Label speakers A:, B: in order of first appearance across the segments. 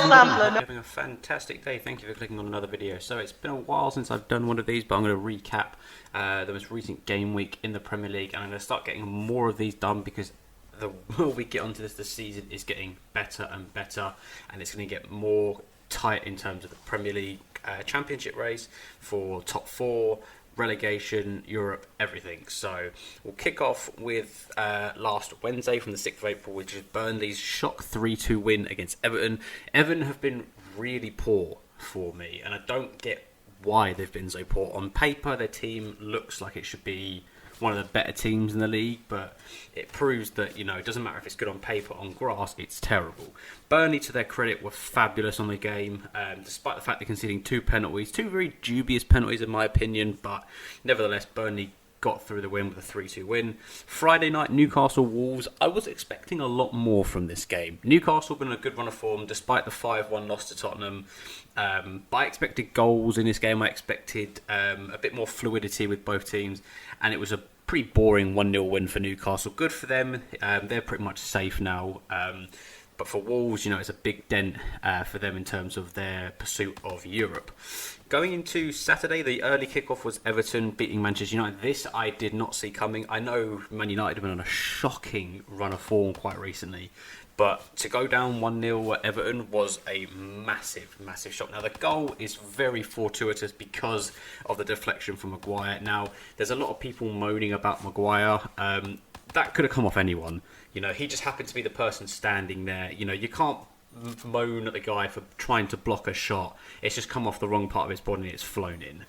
A: Sampler.
B: Having a fantastic day. Thank you for clicking on another video. So it's been a while since I've done one of these, but I'm going to recap the most recent game week in the Premier League, and I'm going to start getting more of these done because the more we get onto this, the season is getting better and better, and it's going to get more tight in terms of the Premier League championship race for top four, relegation, Europe, everything. So we'll kick off with last Wednesday from the 6th of April, which is Burnley's shock 3-2 win against Everton. Everton have been really poor for me, and I don't get why they've been so poor. On paper, their team looks like it should be one of the better teams in the league, but it proves that, it doesn't matter if it's good on paper, on grass, it's terrible. Burnley, to their credit, were fabulous on the game, despite the fact they're conceding two penalties, two very dubious penalties in my opinion, but nevertheless, Burnley got through the win with a 3-2 win. Friday night, Newcastle Wolves. I was expecting a lot more from this game. Newcastle been in a good run of form despite the 5-1 loss to Tottenham. But I expected goals in this game. I expected a bit more fluidity with both teams, and it was a pretty boring 1-0 win for Newcastle. Good for them. They're pretty much safe now. But for Wolves, it's a big dent for them in terms of their pursuit of Europe. Going into Saturday, the early kickoff was Everton beating Manchester United. This I did not see coming. I know Man United have been on a shocking run of form quite recently, but to go down 1-0 at Everton was a massive, massive shock. Now, the goal is very fortuitous because of the deflection from Maguire. Now, there's a lot of people moaning about Maguire. That could have come off anyone. He just happened to be the person standing there. You can't moan at the guy for trying to block a shot. It's just come off the wrong part of his body and it's flown in.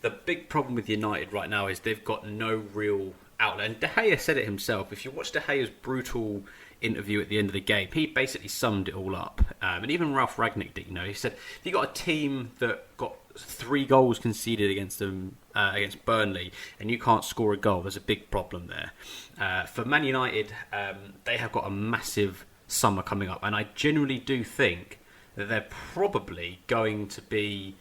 B: The big problem with United right now is they've got no real outlet. And De Gea said it himself. If you watch De Gea's brutal interview at the end of the game, he basically summed it all up. And even Ralph Rangnick did. He said, if you got a team that got 3 goals conceded against them, against Burnley, and you can't score a goal, there's a big problem there. For Man United, they have got a massive summer coming up, and I genuinely do think that they're probably going to be...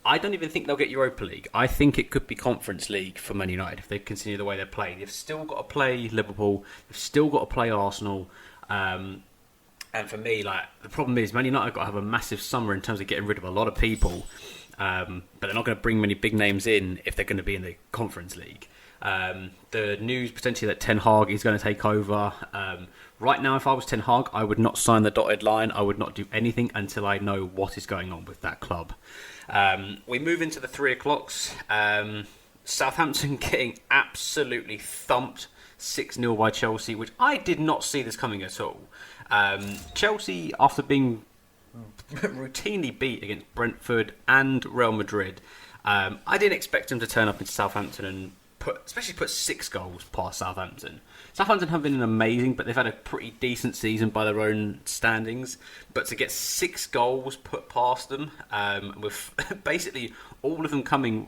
B: I don't even think they'll get Europa League. I think it could be Conference League for Man United if they continue the way they're playing. They've still got to play Liverpool. They've still got to play Arsenal. And for me, the problem is Man United have got to have a massive summer in terms of getting rid of a lot of people. But they're not going to bring many big names in if they're going to be in the Conference League. The news potentially that Ten Hag is going to take over. Right now, if I was Ten Hag, I would not sign the dotted line. I would not do anything until I know what is going on with that club. We move into the 3 o'clocks. Southampton getting absolutely thumped 6-0 by Chelsea, which I did not see this coming at all. Chelsea, after being routinely beat against Brentford and Real Madrid, I didn't expect them to turn up into Southampton and especially put 6 goals past Southampton. Southampton have been amazing, but they've had a pretty decent season by their own standings. But to get 6 goals put past them, with basically all of them coming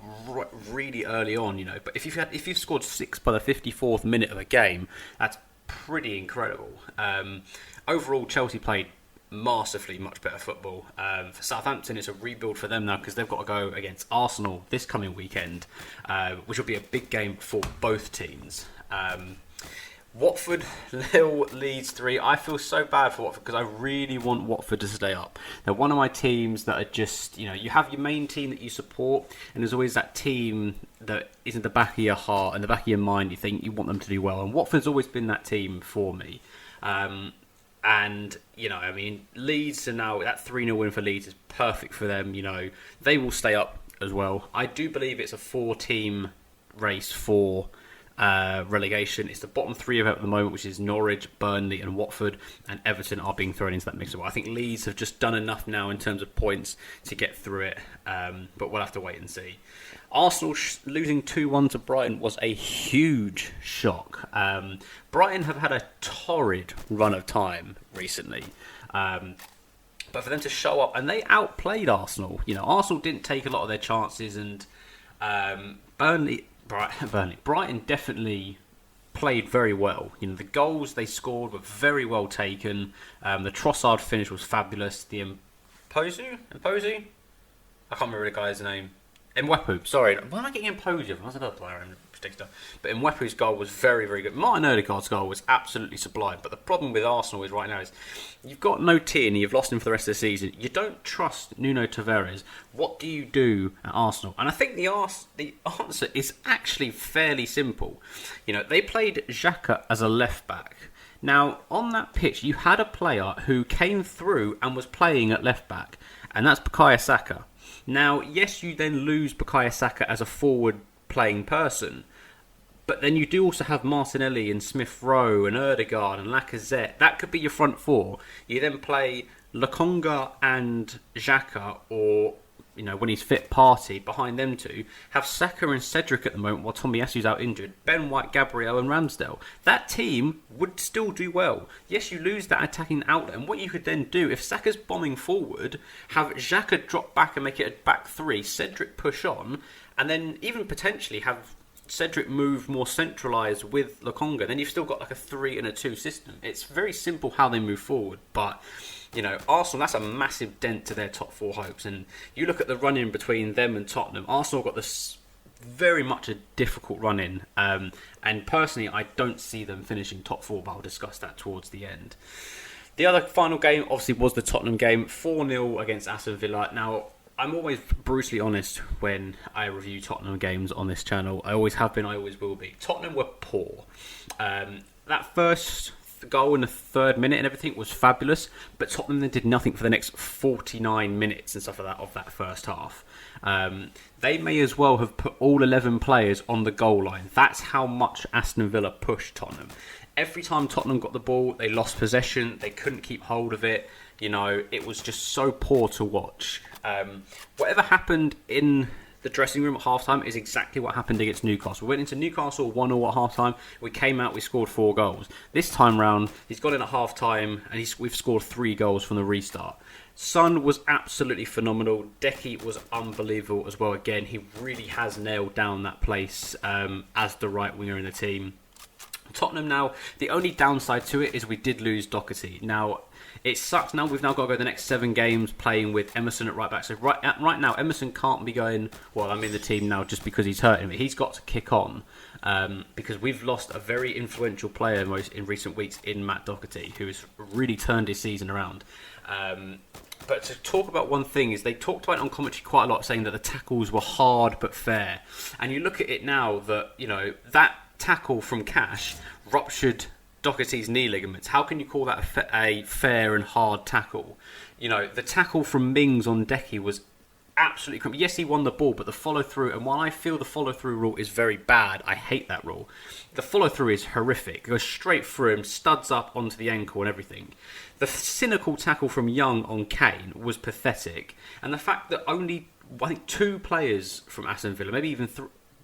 B: really early on, But if you've scored 6 by the 54th minute of a game, that's pretty incredible. Overall, Chelsea played massively much better football. For Southampton, it's a rebuild for them now because they've got to go against Arsenal this coming weekend, which will be a big game for both teams. Watford, Lille, Leeds 3. I feel so bad for Watford because I really want Watford to stay up. They're one of my teams that are just, you have your main team that you support, and there's always that team that is in the back of your heart and the back of your mind. You think you want them to do well, and Watford's always been that team for me. And, Leeds are now, that 3-0 win for Leeds is perfect for them. They will stay up as well. I do believe it's a 4-team race for relegation. It's the bottom 3 of it at the moment, which is Norwich, Burnley and Watford, and Everton are being thrown into that mix as well. I think Leeds have just done enough now in terms of points to get through it, but we'll have to wait and see. Arsenal losing 2-1 to Brighton was a huge shock. Brighton have had a torrid run of time recently. But for them to show up, and they outplayed Arsenal. Arsenal didn't take a lot of their chances, and Brighton definitely played very well. The goals they scored were very well taken. The Trossard finish was fabulous. The Mpozu? I can't remember the guy's name. Mwepu, sorry. Why am I getting Imposure? That's another player in particular. But Mwepu's goal was very, very good. Martin Odegaard's goal was absolutely sublime. But the problem with Arsenal is right now is you've got no Tierney, you've lost him for the rest of the season. You don't trust Nuno Tavares. What do you do at Arsenal? And I think the answer is actually fairly simple. You know, they played Xhaka as a left back. Now, on that pitch, you had a player who came through and was playing at left back, and that's Bukayo Saka. Now, yes, you then lose Bukayo Saka as a forward-playing person, but then you do also have Martinelli and Smith-Rowe and Odegaard and Lacazette. That could be your front four. You then play Lokonga and Xhaka, or, you know, when he's fit, Partey behind them two. Have Saka and Cedric at the moment while Tomiyasu's out injured. Ben White, Gabriel and Ramsdale. That team would still do well. Yes, you lose that attacking outlet. And what you could then do, if Saka's bombing forward, have Xhaka drop back and make it a back three, Cedric push on, and then even potentially have Cedric move more centralised with Lokonga. Then you've still got like a 3 and a 2 system. It's very simple how they move forward, but you know, Arsenal, that's a massive dent to their top 4 hopes. And you look at the run-in between them and Tottenham, Arsenal got this very much a difficult run-in. And personally, I don't see them finishing top 4, but I'll discuss that towards the end. The other final game, obviously, was the Tottenham game, 4-0 against Aston Villa. Now, I'm always brutally honest when I review Tottenham games on this channel. I always have been, I always will be. Tottenham were poor. That first goal in the 3rd minute and everything was fabulous, but Tottenham then did nothing for the next 49 minutes and stuff like that of that first half. They may as well have put all 11 players on the goal line. That's how much Aston Villa pushed Tottenham. Every time Tottenham got the ball, they lost possession. They couldn't keep hold of it. You know, it was just so poor to watch. Whatever happened in the dressing room at halftime is exactly what happened against Newcastle. We went into Newcastle 1-0 at halftime. We came out, we scored 4 goals. This time round, he's got in at halftime and we've scored 3 goals from the restart. Son was absolutely phenomenal. Decky was unbelievable as well. Again, he really has nailed down that place as the right winger in the team. Tottenham now, the only downside to it is we did lose Doherty. Now, it sucks now. We've now got to go the next 7 games playing with Emerson at right back. So right now, Emerson can't be going, well, I'm in the team now just because he's hurting me. He's got to kick on because we've lost a very influential player in recent weeks in Matt Doherty, who has really turned his season around. But to talk about one thing is they talked about it on commentary quite a lot, saying that the tackles were hard but fair. And you look at it now that, you know, that tackle from Cash ruptured Doherty's knee ligaments. How can you call that a fair and hard tackle? You know, the tackle from Mings on Decky was absolutely crummy. Yes, he won the ball, but the follow-through, and while I feel the follow-through rule is very bad, I hate that rule. The follow-through is horrific. It goes straight through him, studs up onto the ankle and everything. The cynical tackle from Young on Kane was pathetic. And the fact that only, I think, 2 players from Aston Villa, maybe even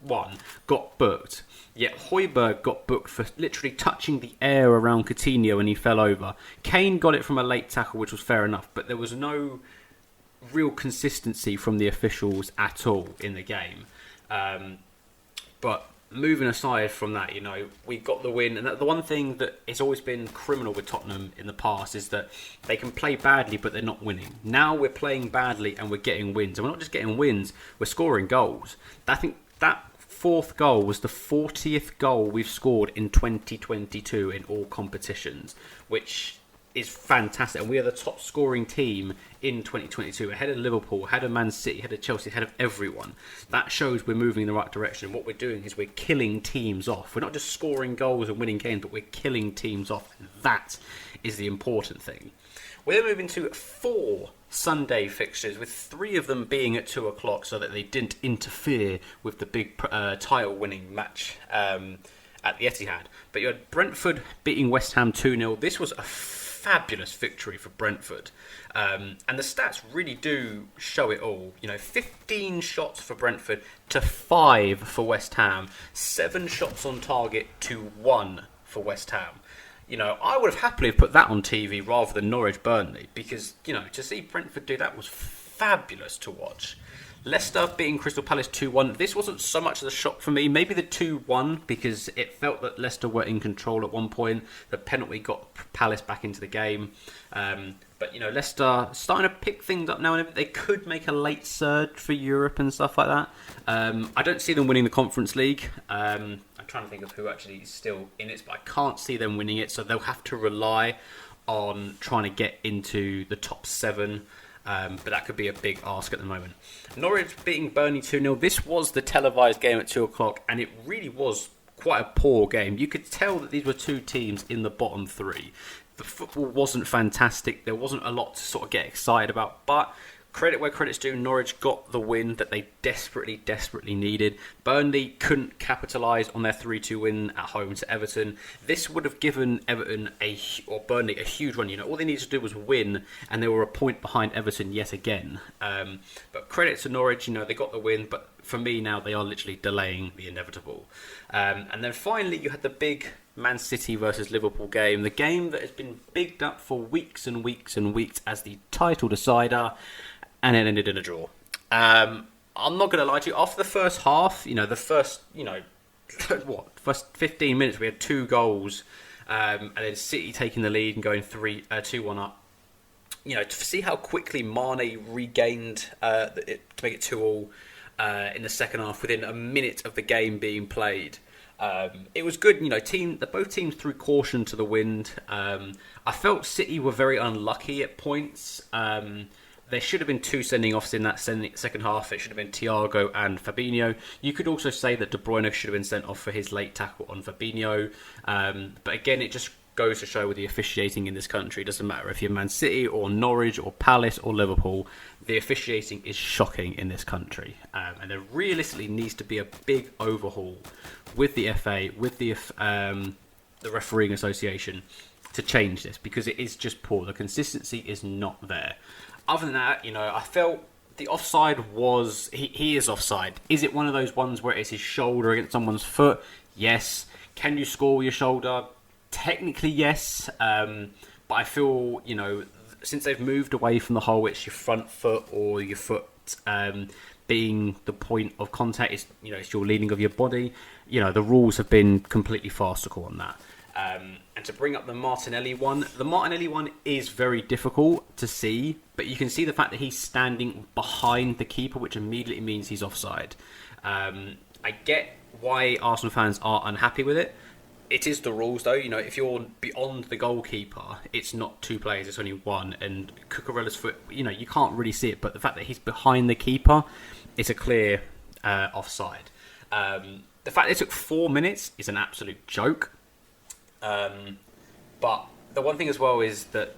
B: 1, got booked. Yet Højbjerg got booked for literally touching the air around Coutinho and he fell over. Kane got it from a late tackle, which was fair enough, but there was no real consistency from the officials at all in the game. But moving aside from that, you know, we got the win. And the one thing that has always been criminal with Tottenham in the past is that they can play badly, but they're not winning. Now we're playing badly and we're getting wins. And we're not just getting wins, we're scoring goals. I think that 4th goal was the 40th goal we've scored in 2022 in all competitions, which is fantastic. And we are the top scoring team in 2022, ahead of Liverpool, ahead of Man City, ahead of Chelsea, ahead of everyone. That shows we're moving in the right direction. What we're doing is we're killing teams off. We're not just scoring goals and winning games, but we're killing teams off. And that is the important thing. We're moving to 4 Sunday fixtures, with 3 of them being at 2 o'clock so that they didn't interfere with the big title-winning match at the Etihad. But you had Brentford beating West Ham 2-0. This was a fabulous victory for Brentford. And the stats really do show it all. You know, 15 shots for Brentford to 5 for West Ham. 7 shots on target to 1 for West Ham. You know, I would have happily put that on TV rather than Norwich-Burnley because, you know, to see Brentford do that was fabulous to watch. Leicester beating Crystal Palace 2-1. This wasn't so much the shock for me. Maybe the 2-1 because it felt that Leicester were in control at one point. The penalty got Palace back into the game. But, Leicester starting to pick things up now, and they could make a late surge for Europe and stuff like that. I don't see them winning the Conference League. I'm trying to think of who actually is still in it, but I can't see them winning it, so they'll have to rely on trying to get into the top 7. But that could be a big ask at the moment. Norwich beating Burnley 2-0. This was the televised game at 2 o'clock, and it really was quite a poor game. You could tell that these were two teams in the bottom 3. The football wasn't fantastic. There wasn't a lot to sort of get excited about. But credit where credit's due, Norwich got the win that they desperately, desperately needed. Burnley couldn't capitalise on their 3-2 win at home to Everton. This would have given Burnley a huge run. All they needed to do was win, and they were a point behind Everton yet again. But credit to Norwich, they got the win. But for me now, they are literally delaying the inevitable. And then finally, you had the big Man City versus Liverpool game. The game that has been bigged up for weeks and weeks and weeks as the title decider. And it ended in a draw. I'm not going to lie to you. After the first half, the first 15 minutes, we had 2 goals. And then City taking the lead and going 2-1 up. To see how quickly Mane regained to make it 2-2 in the second half within a minute of the game being played. It was good, both teams threw caution to the wind. I felt City were very unlucky at points. There should have been 2 sending offs in that second half. It should have been Thiago and Fabinho. You could also say that De Bruyne should have been sent off for his late tackle on Fabinho. But again, it just goes to show with the officiating in this country. It doesn't matter if you're Man City or Norwich or Palace or Liverpool. The officiating is shocking in this country. And there realistically needs to be a big overhaul with the FA, with the refereeing association to change this, because it is just poor. The consistency is not there. Other than that, I felt the offside was... He is offside. Is it one of those ones where it's his shoulder against someone's foot? Yes. Can you score with your shoulder? Technically, yes. But I feel, since they've moved away from the whole it's your front foot or your foot being the point of contact, it's your leaning of your body, the rules have been completely farcical on that. And to bring up the Martinelli one is very difficult to see, but you can see the fact that he's standing behind the keeper, which immediately means he's offside. I get why Arsenal fans are unhappy with it. It is the rules, though. If you're beyond the goalkeeper, it's not 2 players, it's only 1. And Cucurella's foot, you can't really see it, but the fact that he's behind the keeper, it's a clear offside. The fact that it took 4 minutes is an absolute joke. But the one thing as well is that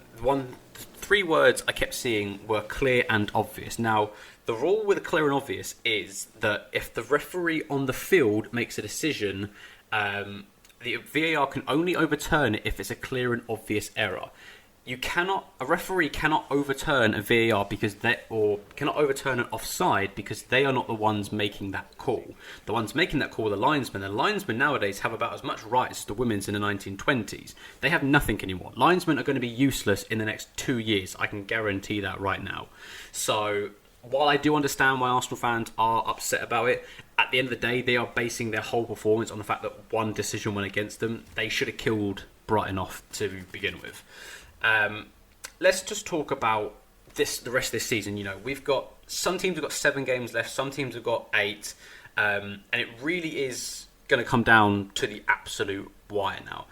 B: 3 words I kept seeing were clear and obvious. Now, the rule with clear and obvious is that if the referee on the field makes a decision, the VAR can only overturn it if it's a clear and obvious error. A referee cannot overturn a VAR cannot overturn an offside because they are not the ones making that call. The ones making that call are the linesmen. And linesmen nowadays have about as much rights as the women's in the 1920s. They have nothing anymore. Linesmen are going to be useless in the next 2 years. I can guarantee that right now. So while I do understand why Arsenal fans are upset about it, at the end of the day, they are basing their whole performance on the fact that one decision went against them. They should have killed Brighton off to begin with. Let's just talk about the rest of this season. We've got some teams have got 7 games left, some teams have got 8, and it really is going to come down to the absolute wire now.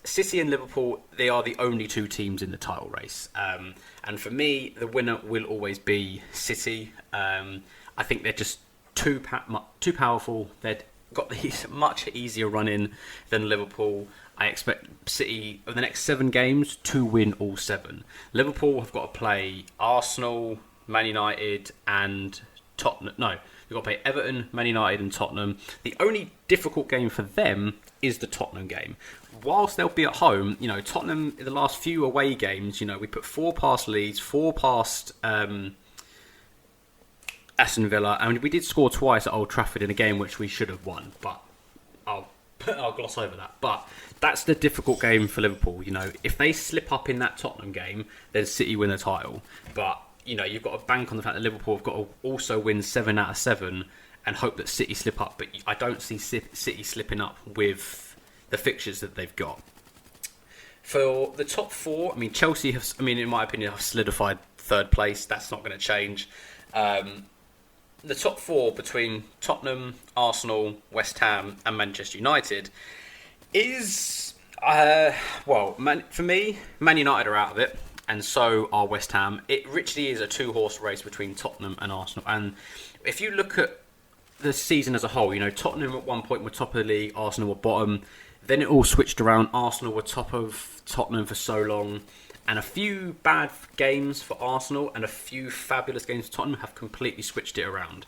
B: City and Liverpool, they are the only 2 teams in the title race, and for me, the winner will always be City. I think they're just too powerful. They've got the much easier run in than Liverpool. I expect City, over the next 7 games, to win all 7. Liverpool have got to play Arsenal, Man United and Tottenham. No, they've got to play Everton, Man United and Tottenham. The only difficult game for them is the Tottenham game. Whilst they'll be at home, Tottenham, in the last few away games, we put 4 past Leeds, 4 past Aston Villa, and we did score twice at Old Trafford in a game which we should have won, but I'll gloss over that. But that's the difficult game for Liverpool. If they slip up in that Tottenham game, then City win the title. But you've got to bank on the fact that Liverpool have got to also win 7 out of 7 and hope that City slip up. But I don't see City slipping up with the fixtures that they've got. For the top four, I mean, Chelsea have, I mean, in my opinion, have solidified third place. That's not going to change. The top four between Tottenham, Arsenal, West Ham, and Manchester United is, for me, Man United are out of it, and so are West Ham. It literally is a two-horse race between Tottenham and Arsenal. And if you look at the season as a whole, you know, Tottenham at one point were top of the league, Arsenal were bottom. Then it all switched around. Arsenal were top of Tottenham for so long. And a few bad games for Arsenal and a few fabulous games for Tottenham have completely switched it around.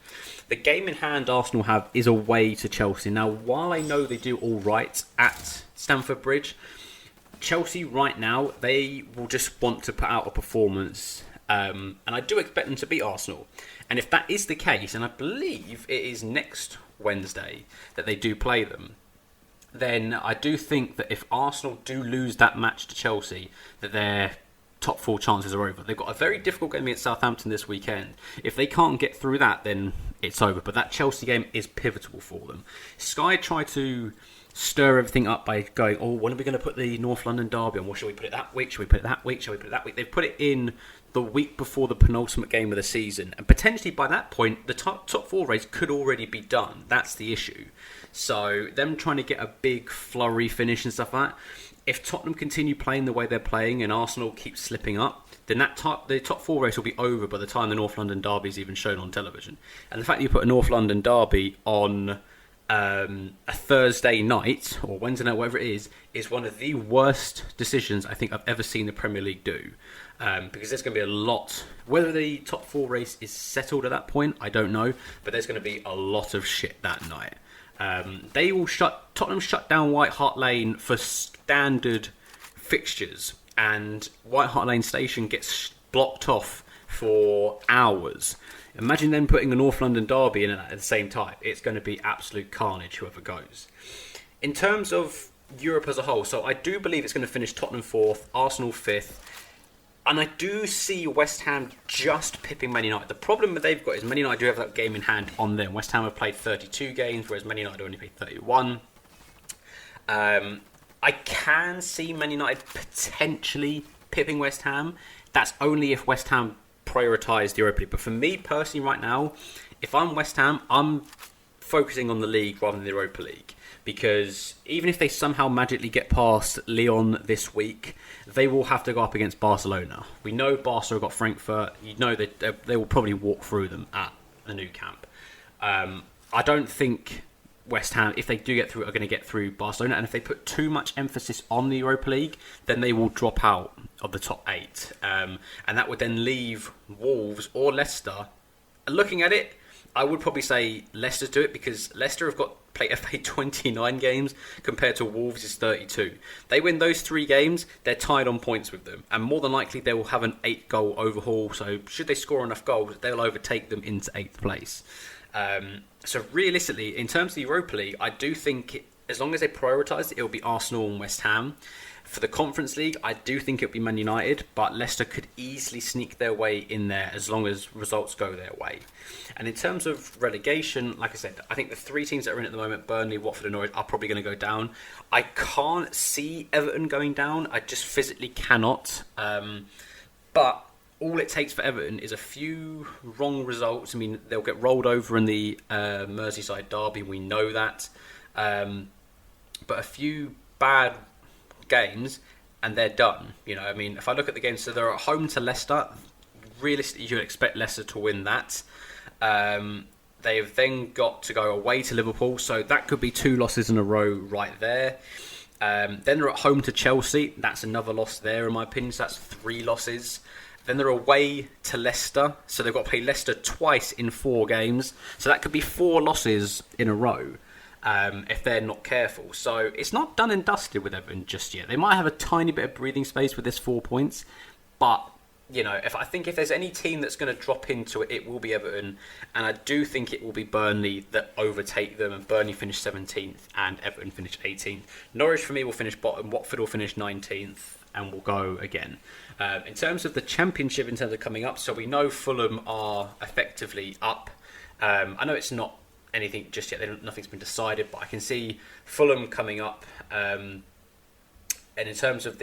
B: The game in hand Arsenal have is away to Chelsea. Now, while I know they do all right at Stamford Bridge, Chelsea right now, they will just want to put out a performance. And I do expect them to beat Arsenal. And if that is the case, and I believe it is next Wednesday that they do play them, then I do think that if Arsenal do lose that match to Chelsea, that their top four chances are over. They've got a very difficult game against Southampton this weekend. If they can't get through that, then it's over. But that Chelsea game is pivotal for them. Sky tried to stir everything up by going, oh, when are we going to put the North London derby on? Well, shall we put it that week? Shall we put it that week? Shall we put it that week? They've put it in the week before the penultimate game of the season. And potentially by that point, the top four race could already be done. That's the issue. So them trying to get a big flurry finish and stuff like that, if Tottenham continue playing the way they're playing and Arsenal keeps slipping up, then the top four race will be over by the time the North London derby is even shown on television. And the fact that you put a North London derby on a Thursday night or Wednesday night, whatever it is one of the worst decisions I think I've ever seen the Premier League do. Because there's going to be a lot. Whether the top four race is settled at that point, I don't know. But there's going to be a lot of shit that night. Tottenham shut down White Hart Lane for standard fixtures, and White Hart Lane station gets blocked off for hours. Imagine them putting a North London derby in at the same time. It's going to be absolute carnage, whoever goes. In terms of Europe as a whole, so I do believe it's going to finish Tottenham 4th, Arsenal 5th, and I do see West Ham just pipping Man United. The problem that they've got is Man United do have that game in hand on them. West Ham have played 32 games, whereas Man United only played 31. I can see Man United potentially pipping West Ham. That's only if West Ham prioritise the Europa League. But for me personally right now, if I'm West Ham, I'm focusing on the league rather than the Europa League. Because even if they somehow magically get past Lyon this week, they will have to go up against Barcelona. We know Barca have got Frankfurt. You know that they will probably walk through them at the Nou Camp. I don't think West Ham, if they do get through, are going to get through Barcelona. And if they put too much emphasis on the Europa League, then they will drop out of the top 8. And that would then leave Wolves or Leicester. Looking at it, I would probably say Leicester do it, because Leicester have played 29 games compared to Wolves' 32. They win those 3 games, they're tied on points with them. And more than likely, they will have an 8-goal overhaul. So should they score enough goals, they'll overtake them into 8th place. So realistically, in terms of the Europa League, I do think as long as they prioritise it, it'll be Arsenal and West Ham. For the Conference League, I do think it'll be Man United, but Leicester could easily sneak their way in there as long as results go their way. And in terms of relegation, like I said, I think the 3 teams that are in at the moment, Burnley, Watford and Norwich, are probably going to go down. I can't see Everton going down. I just physically cannot. But all it takes for Everton is a few wrong results. I mean, they'll get rolled over in the Merseyside derby. We know that. But a few bad games and they're done. You know, I mean, if I look at the games, so they're at home to Leicester. Realistically, you'd expect Leicester to win that. They've then got to go away to Liverpool, so that could be 2 losses in a row right there. Then they're at home to Chelsea. That's another loss there, in my opinion. So that's 3 losses. Then they're away to Leicester, so they've got to play Leicester twice in 4 games. So that could be 4 losses in a row. If they're not careful. So it's not done and dusted with Everton just yet. They might have a tiny bit of breathing space with this 4 points, but you know, if there's any team that's going to drop into it, it will be Everton, and I do think it will be Burnley that overtake them, and Burnley finish 17th and Everton finish 18th. Norwich for me will finish bottom, Watford will finish 19th, and will go again. In terms of the Championship, in terms of coming up, so we know Fulham are effectively up. I know it's not anything just yet, nothing's been decided, but I can see Fulham coming up, And in terms of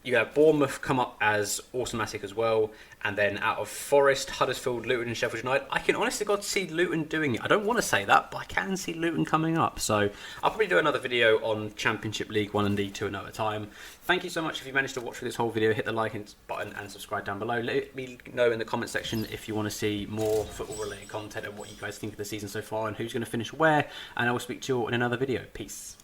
B: you have Bournemouth come up as automatic as well, and then out of Forest, Huddersfield, Luton and Sheffield United, I can honestly God see Luton doing it. I don't want to say that, but I can see Luton coming up. So I'll probably do another video on Championship League 1 and League 2 another time. Thank you so much if you managed to watch through this whole video. Hit the like button and subscribe down below. Let me know in the comment section if you want to see more football related content and what you guys think of the season so far and who's going to finish where, and I will speak to you all in another video. Peace.